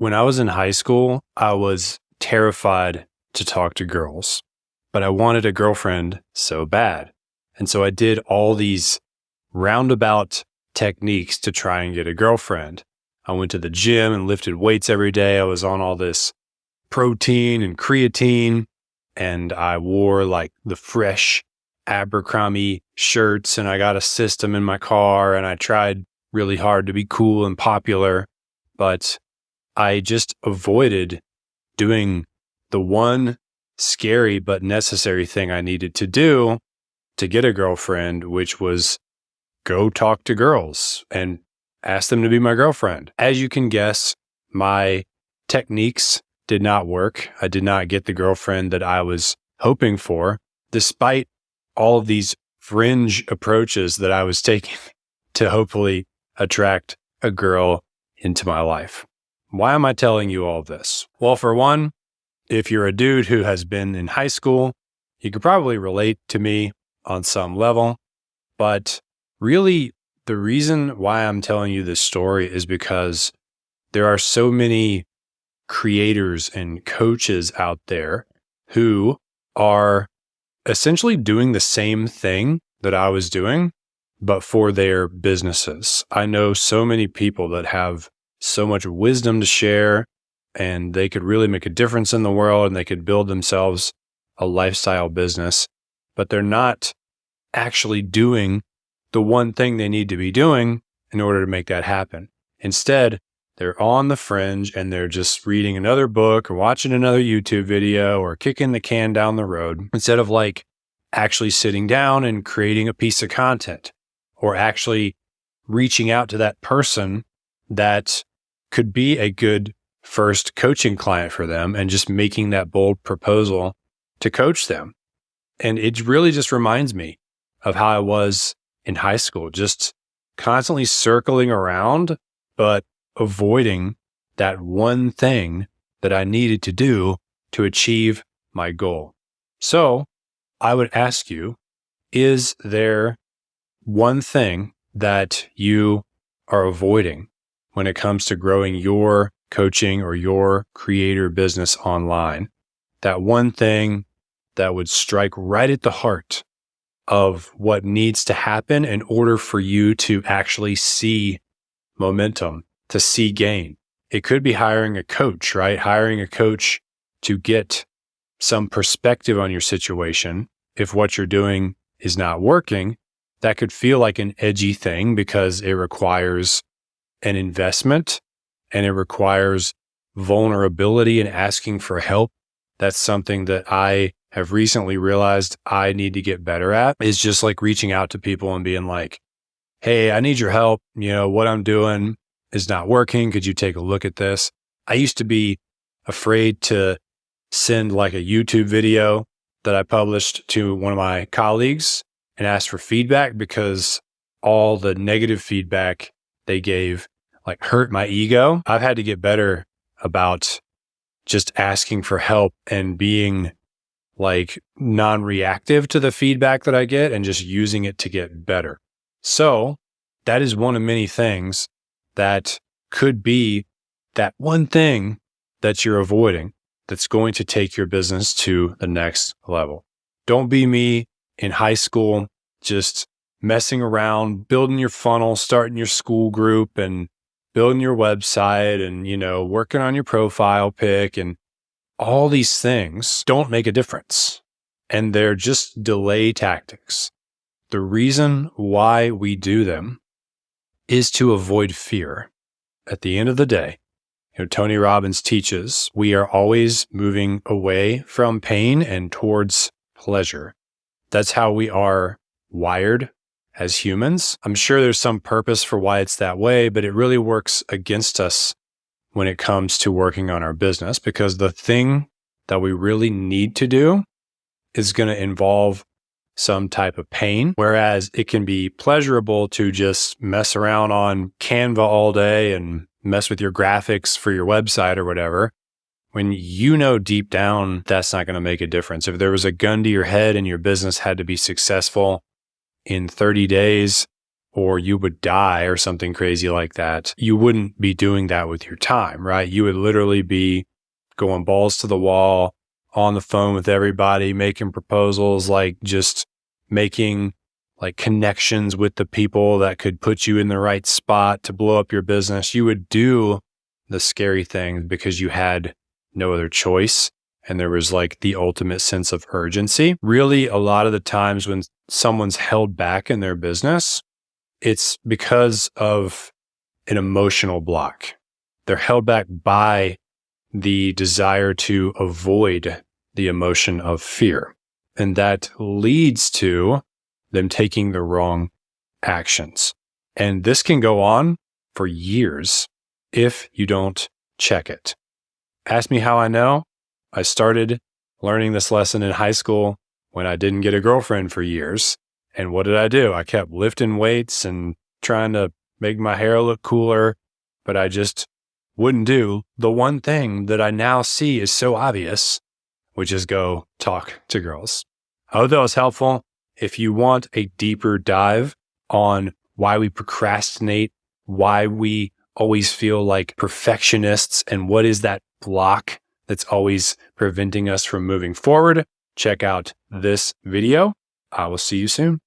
When I was in high school, I was terrified to talk to girls, but I wanted a girlfriend so bad. And so I did all these roundabout techniques to try and get a girlfriend. I went to the gym and lifted weights every day. I was on all this protein and creatine, and I wore like the fresh Abercrombie shirts, and I got a system in my car, and I tried really hard to be cool and popular, but I just avoided doing the one scary but necessary thing I needed to do to get a girlfriend, which was go talk to girls and ask them to be my girlfriend. As you can guess, my techniques did not work. I did not get the girlfriend that I was hoping for, despite all of these fringe approaches that I was taking to hopefully attract a girl into my life. Why am I telling you all this? Well, for one, if you're a dude who has been in high school, you could probably relate to me on some level. But really, the reason why I'm telling you this story is because there are so many creators and coaches out there who are essentially doing the same thing that I was doing, but for their businesses. I know so many people that have so much wisdom to share, and they could really make a difference in the world, and they could build themselves a lifestyle business, but they're not actually doing the one thing they need to be doing in order to make that happen. Instead, they're on the fringe and they're just reading another book or watching another YouTube video or kicking the can down the road instead of like actually sitting down and creating a piece of content or actually reaching out to that person that could be a good first coaching client for them and just making that bold proposal to coach them. And it really just reminds me of how I was in high school, just constantly circling around, but avoiding that one thing that I needed to do to achieve my goal. So I would ask you, is there one thing that you are avoiding when it comes to growing your coaching or your creator business online? That one thing that would strike right at the heart of what needs to happen in order for you to actually see momentum, to see gain. It could be hiring a coach, right? Hiring a coach to get some perspective on your situation. If what you're doing is not working, that could feel like an edgy thing because it requires an investment and it requires vulnerability and asking for help. That's something that I have recently realized I need to get better at, is just like reaching out to people and being like, hey, I need your help. What I'm doing is not working. Could you take a look at this? I used to be afraid to send like a YouTube video that I published to one of my colleagues and ask for feedback because all the negative feedback they gave like hurt my ego. I've had to get better about just asking for help and being like non-reactive to the feedback that I get and just using it to get better. So that is one of many things that could be that one thing that you're avoiding that's going to take your business to the next level. Don't be me in high school, just messing around, building your funnel, starting your school group and building your website and, working on your profile pic, and all these things don't make a difference. And they're just delay tactics. The reason why we do them is to avoid fear. At the end of the day, Tony Robbins teaches we are always moving away from pain and towards pleasure. That's how we are wired as humans. I'm sure there's some purpose for why it's that way, but it really works against us when it comes to working on our business, because the thing that we really need to do is going to involve some type of pain, whereas it can be pleasurable to just mess around on Canva all day and mess with your graphics for your website or whatever, when deep down that's not going to make a difference. If there was a gun to your head and your business had to be successful in 30 days, or you would die or something crazy like that, you wouldn't be doing that with your time, right? You would literally be going balls to the wall on the phone with everybody, making proposals, like just making like connections with the people that could put you in the right spot to blow up your business. You would do the scary thing because you had no other choice. And there was like the ultimate sense of urgency. Really, a lot of the times when someone's held back in their business, it's because of an emotional block. They're held back by the desire to avoid the emotion of fear. And that leads to them taking the wrong actions. And this can go on for years if you don't check it. Ask me how I know. I started learning this lesson in high school when I didn't get a girlfriend for years. And what did I do? I kept lifting weights and trying to make my hair look cooler, but I just wouldn't do the one thing that I now see is so obvious, which is go talk to girls. I hope that was helpful. If you want a deeper dive on why we procrastinate, why we always feel like perfectionists, and what is that block that's always preventing us from moving forward, check out this video. I will see you soon.